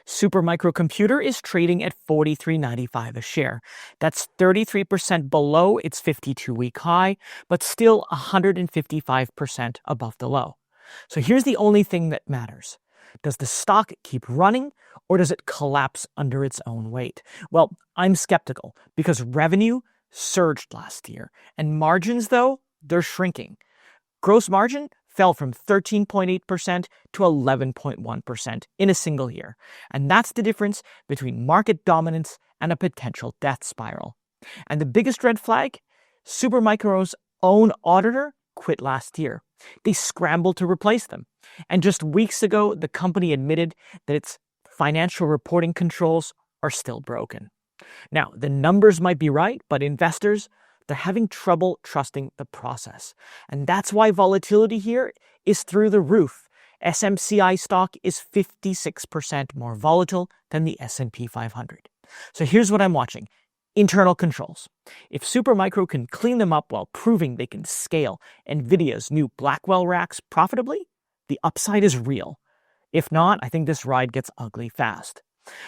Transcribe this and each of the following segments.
Supermicro Computer is trading at $43.95 a share. That's 33% below its 52-week high, but still 155% above the low. So here's the only thing that matters. Does the stock keep running, or does it collapse under its own weight? Well, I'm skeptical because revenue surged last year, and margins, though, they're shrinking. Gross margin fell from 13.8% to 11.1% in a single year. And that's the difference between market dominance and a potential death spiral. And the biggest red flag? Supermicro's own auditor quit last year. They scrambled to replace them. And just weeks ago, the company admitted that its financial reporting controls are still broken. Now, the numbers might be right, but investors, they're having trouble trusting the process. And that's why volatility here is through the roof. SMCI stock is 56% more volatile than the S&P 500. So here's what I'm watching. Internal controls. If Supermicro can clean them up while proving they can scale NVIDIA's new Blackwell racks profitably, the upside is real. If not, I think this ride gets ugly fast.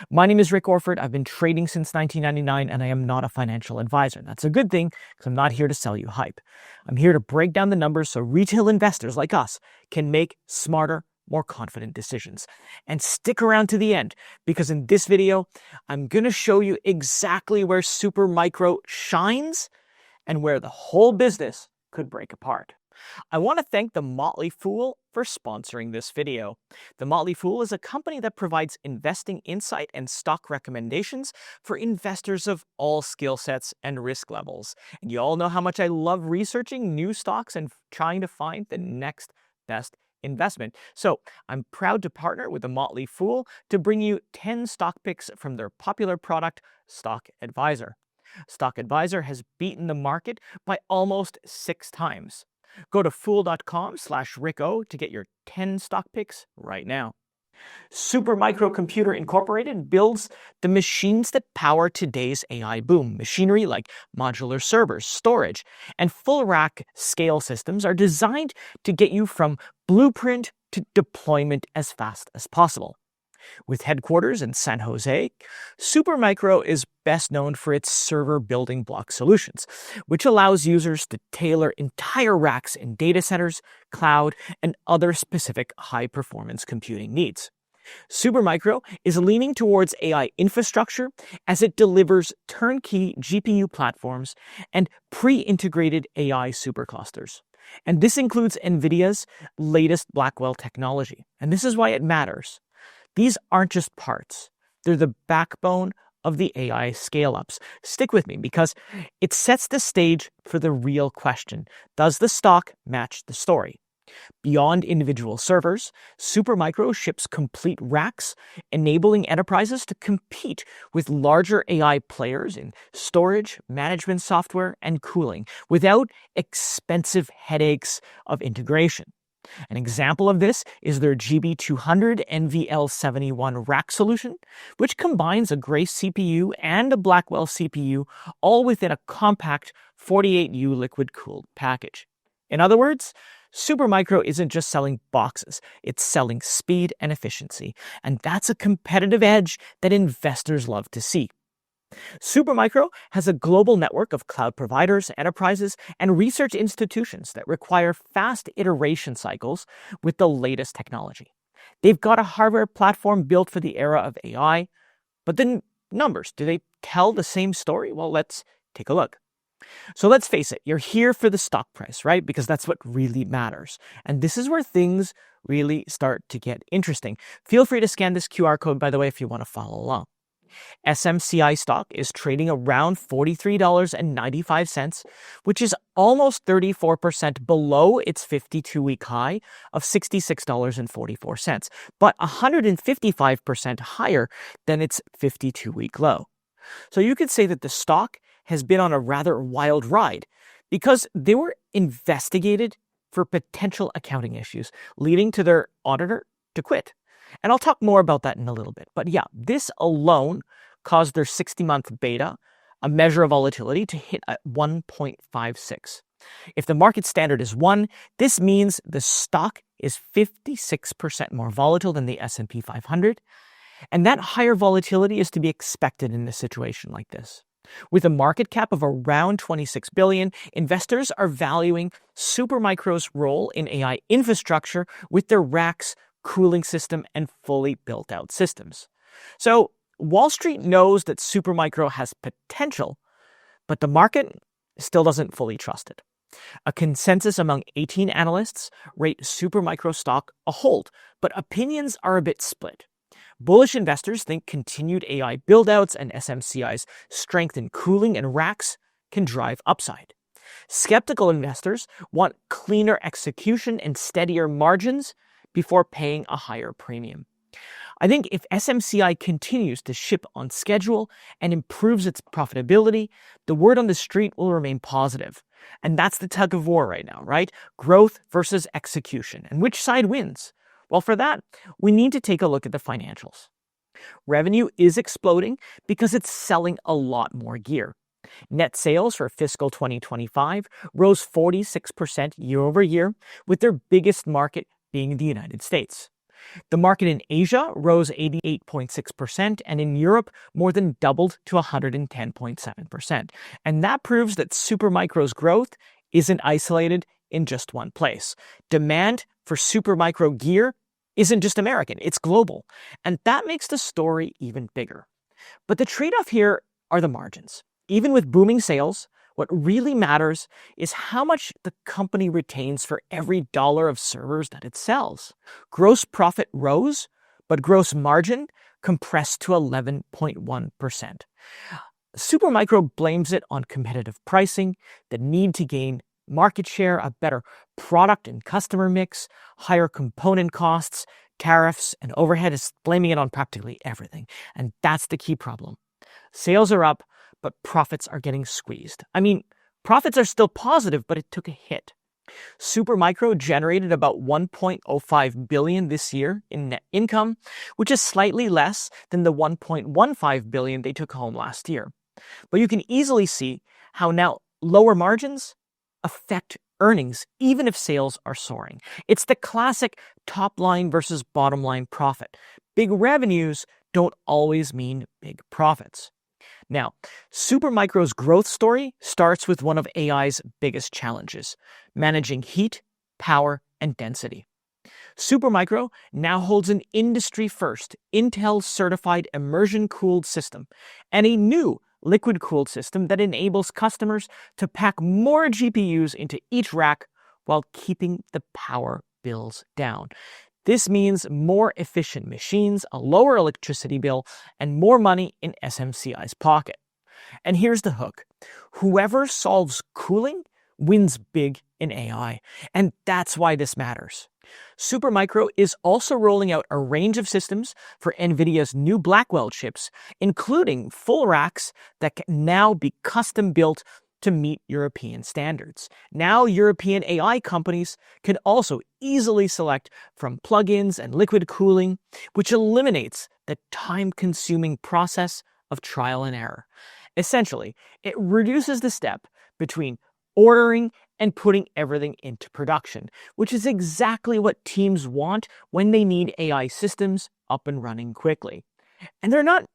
My name is Rick Orford. I've been trading since 1999, and I am not a financial advisor. That's a good thing because I'm not here to sell you hype. I'm here to break down the numbers so retail investors like us can make smarter, more confident decisions. And stick around to the end because in this video, I'm going to show you exactly where Supermicro shines and where the whole business could break apart. I want to thank the Motley Fool for sponsoring this video. The Motley Fool is a company that provides investing insight and stock recommendations for investors of all skill sets and risk levels. And you all know how much I love researching new stocks and trying to find the next best investment. So I'm proud to partner with the Motley Fool to bring you 10 stock picks from their popular product, Stock Advisor. Stock Advisor has beaten the market by almost 6 times. Go to fool.com/RickO to get your 10 stock picks right now. Supermicro Computer Incorporated builds the machines that power today's AI boom. Machinery like modular servers, storage, and full rack scale systems are designed to get you from blueprint to deployment as fast as possible. With headquarters in San Jose, Supermicro is best known for its server building block solutions, which allows users to tailor entire racks in data centers, cloud, and other specific high-performance computing needs. Supermicro is leaning towards AI infrastructure as it delivers turnkey GPU platforms and pre-integrated AI superclusters. And this includes NVIDIA's latest Blackwell technology. And this is why it matters. These aren't just parts. They're the backbone of the AI scale-ups. Stick with me because it sets the stage for the real question. Does the stock match the story? Beyond individual servers, Supermicro ships complete racks, enabling enterprises to compete with larger AI players in storage, management software, and cooling without expensive headaches of integration. An example of this is their GB200 NVL71 rack solution, which combines a Grace CPU and a Blackwell CPU all within a compact 48U liquid-cooled package. In other words, Supermicro isn't just selling boxes, it's selling speed and efficiency, and that's a competitive edge that investors love to see. Supermicro has a global network of cloud providers, enterprises, and research institutions that require fast iteration cycles with the latest technology. They've got a hardware platform built for the era of AI, but the numbers, do they tell the same story? Well, let's take a look. So let's face it, you're here for the stock price, right? Because that's what really matters. And this is where things really start to get interesting. Feel free to scan this QR code, by the way, if you want to follow along. SMCI stock is trading around $43.95, which is almost 34% below its 52-week high of $66.44, but 155% higher than its 52-week low. So you could say that the stock has been on a rather wild ride because they were investigated for potential accounting issues, leading to their auditor to quit. And I'll talk more about that in a little bit. But yeah, this alone caused their 60-month beta, a measure of volatility, to hit at 1.56. If the market standard is 1, this means the stock is 56% more volatile than the S&P 500. And that higher volatility is to be expected in a situation like this. With a market cap of around $26 billion, investors are valuing Supermicro's role in AI infrastructure with their racks, cooling system, and fully built-out systems. So Wall Street knows that Supermicro has potential, but the market still doesn't fully trust it. A consensus among 18 analysts rate Supermicro stock a hold, but opinions are a bit split. Bullish investors think continued AI buildouts and SMCI's strength in cooling and racks can drive upside. Skeptical investors want cleaner execution and steadier margins before paying a higher premium. I think if SMCI continues to ship on schedule and improves its profitability, the word on the street will remain positive. And that's the tug of war right now, right? Growth versus execution. And which side wins? Well, for that, we need to take a look at the financials. Revenue is exploding because it's selling a lot more gear. Net sales for fiscal 2025 rose 46% year over year, with their biggest market being the United States. The market in Asia rose 88.6%, and in Europe more than doubled to 110.7%. And that proves that Supermicro's growth isn't isolated in just one place. Demand for Supermicro gear isn't just American, it's global. And that makes the story even bigger. But the trade-off here are the margins. Even with booming sales, what really matters is how much the company retains for every dollar of servers that it sells. Gross profit rose, but gross margin compressed to 11.1%. Supermicro blames it on competitive pricing, the need to gain market share, a better product and customer mix, higher component costs, tariffs, and overhead, is blaming it on practically everything. And that's the key problem. Sales are up, but profits are getting squeezed. I mean, profits are still positive, but it took a hit. Supermicro generated about $1.05 billion this year in net income, which is slightly less than the $1.15 billion they took home last year. But you can easily see how now lower margins affect earnings, even if sales are soaring. It's the classic top line versus bottom line profit. Big revenues don't always mean big profits. Now, Supermicro's growth story starts with one of AI's biggest challenges: managing heat, power, and density. Supermicro now holds an industry-first Intel-certified immersion-cooled system and a new liquid-cooled system that enables customers to pack more GPUs into each rack while keeping the power bills down. This means more efficient machines, a lower electricity bill, and more money in SMCI's pocket. And here's the hook: whoever solves cooling wins big in AI. And that's why this matters. Supermicro is also rolling out a range of systems for NVIDIA's new Blackwell chips, including full racks that can now be custom built to meet European standards. Now European AI companies can also easily select from plugins and liquid cooling, which eliminates the time-consuming process of trial and error. Essentially, it reduces the step between ordering and putting everything into production, which is exactly what teams want when they need AI systems up and running quickly. And they're not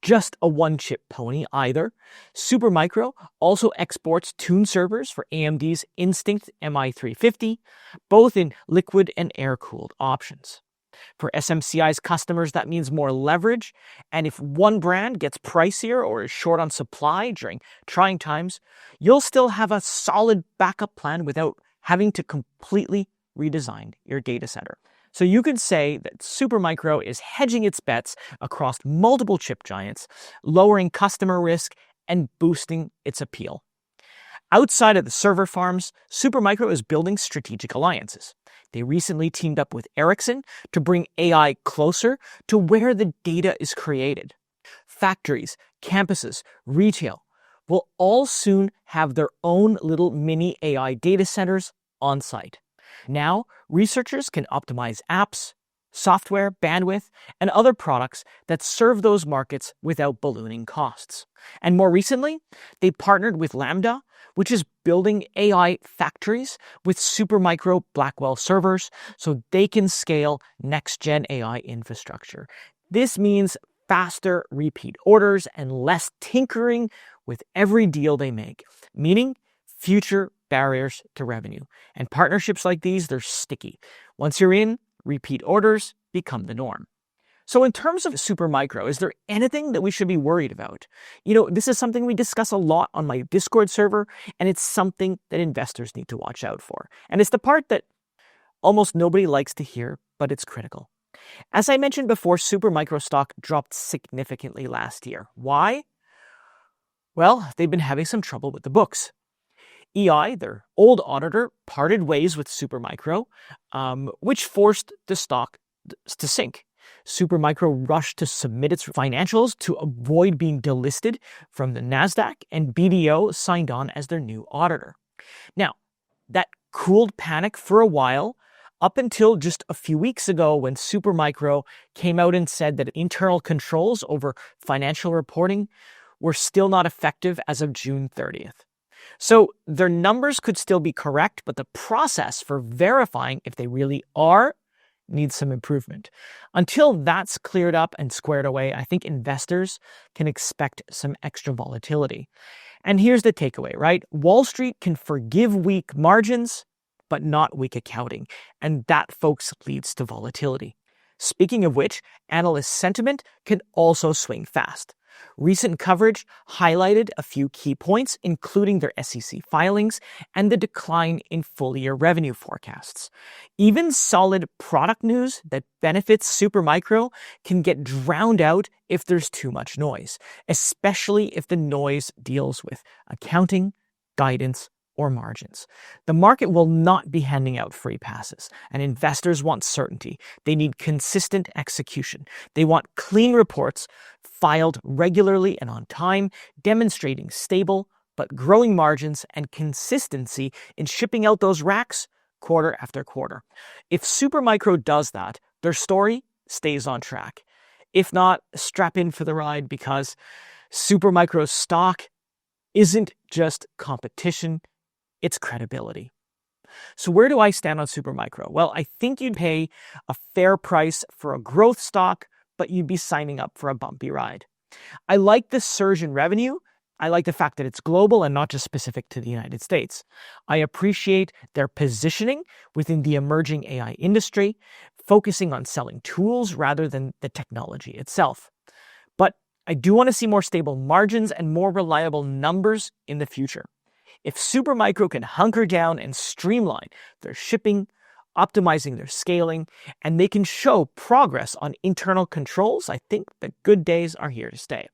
just a one-chip pony either. Supermicro also exports tuned servers for AMD's Instinct MI350, both in liquid and air-cooled options. For SMCI's customers, that means more leverage, and if one brand gets pricier or is short on supply during trying times, you'll still have a solid backup plan without having to completely redesign your data center. So you could say that Supermicro is hedging its bets across multiple chip giants, lowering customer risk and boosting its appeal. Outside of the server farms, Supermicro is building strategic alliances. They recently teamed up with Ericsson to bring AI closer to where the data is created. Factories, campuses, retail will all soon have their own little mini AI data centers on site. Now, researchers can optimize apps, software, bandwidth, and other products that serve those markets without ballooning costs. And more recently, they partnered with Lambda, which is building AI factories with Supermicro Blackwell servers so they can scale next-gen AI infrastructure. This means faster repeat orders and less tinkering with every deal they make, meaning future barriers to revenue. And partnerships like these, they're sticky. Once you're in, repeat orders become the norm. So in terms of Supermicro, is there anything that we should be worried about? This is something we discuss a lot on my Discord server, and it's something that investors need to watch out for. And it's the part that almost nobody likes to hear, but it's critical. As I mentioned before, Supermicro stock dropped significantly last year. Why? Well, they've been having some trouble with the books. EI, their old auditor, parted ways with Supermicro, which forced the stock to sink. Supermicro rushed to submit its financials to avoid being delisted from the NASDAQ, and BDO signed on as their new auditor. Now, that cooled panic for a while, up until just a few weeks ago when Supermicro came out and said that internal controls over financial reporting were still not effective as of June 30th. So their numbers could still be correct, but the process for verifying if they really are needs some improvement. Until that's cleared up and squared away, I think investors can expect some extra volatility. And here's the takeaway, right? Wall Street can forgive weak margins, but not weak accounting. And that, folks, leads to volatility. Speaking of which, analyst sentiment can also swing fast. Recent coverage highlighted a few key points, including their SEC filings and the decline in full-year revenue forecasts. Even solid product news that benefits Supermicro can get drowned out if there's too much noise, especially if the noise deals with accounting, guidance, or margins. The market will not be handing out free passes, and investors want certainty. They need consistent execution. They want clean reports filed regularly and on time, demonstrating stable but growing margins and consistency in shipping out those racks quarter after quarter. If Supermicro does that, their story stays on track. If not, strap in for the ride, because Supermicro's stock isn't just competition, it's credibility. So where do I stand on Supermicro? Well, I think you'd pay a fair price for a growth stock, but you'd be signing up for a bumpy ride. I like the surge in revenue. I like the fact that it's global and not just specific to the United States. I appreciate their positioning within the emerging AI industry, focusing on selling tools rather than the technology itself. But I do want to see more stable margins and more reliable numbers in the future. If Supermicro can hunker down and streamline their shipping, optimizing their scaling, and they can show progress on internal controls, I think the good days are here to stay.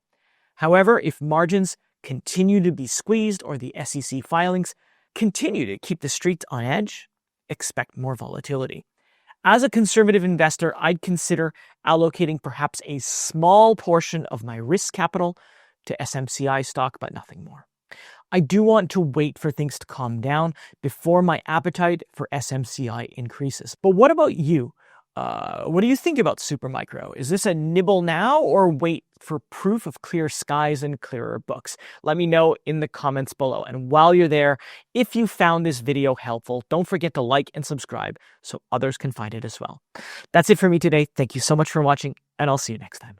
However, if margins continue to be squeezed or the SEC filings continue to keep the streets on edge, expect more volatility. As a conservative investor, I'd consider allocating perhaps a small portion of my risk capital to SMCI stock, but nothing more. I do want to wait for things to calm down before my appetite for SMCI increases. But what about you? What do you think about Supermicro? Is this a nibble now or wait for proof of clear skies and clearer books? Let me know in the comments below. And while you're there, if you found this video helpful, don't forget to like and subscribe so others can find it as well. That's it for me today. Thank you so much for watching, and I'll see you next time.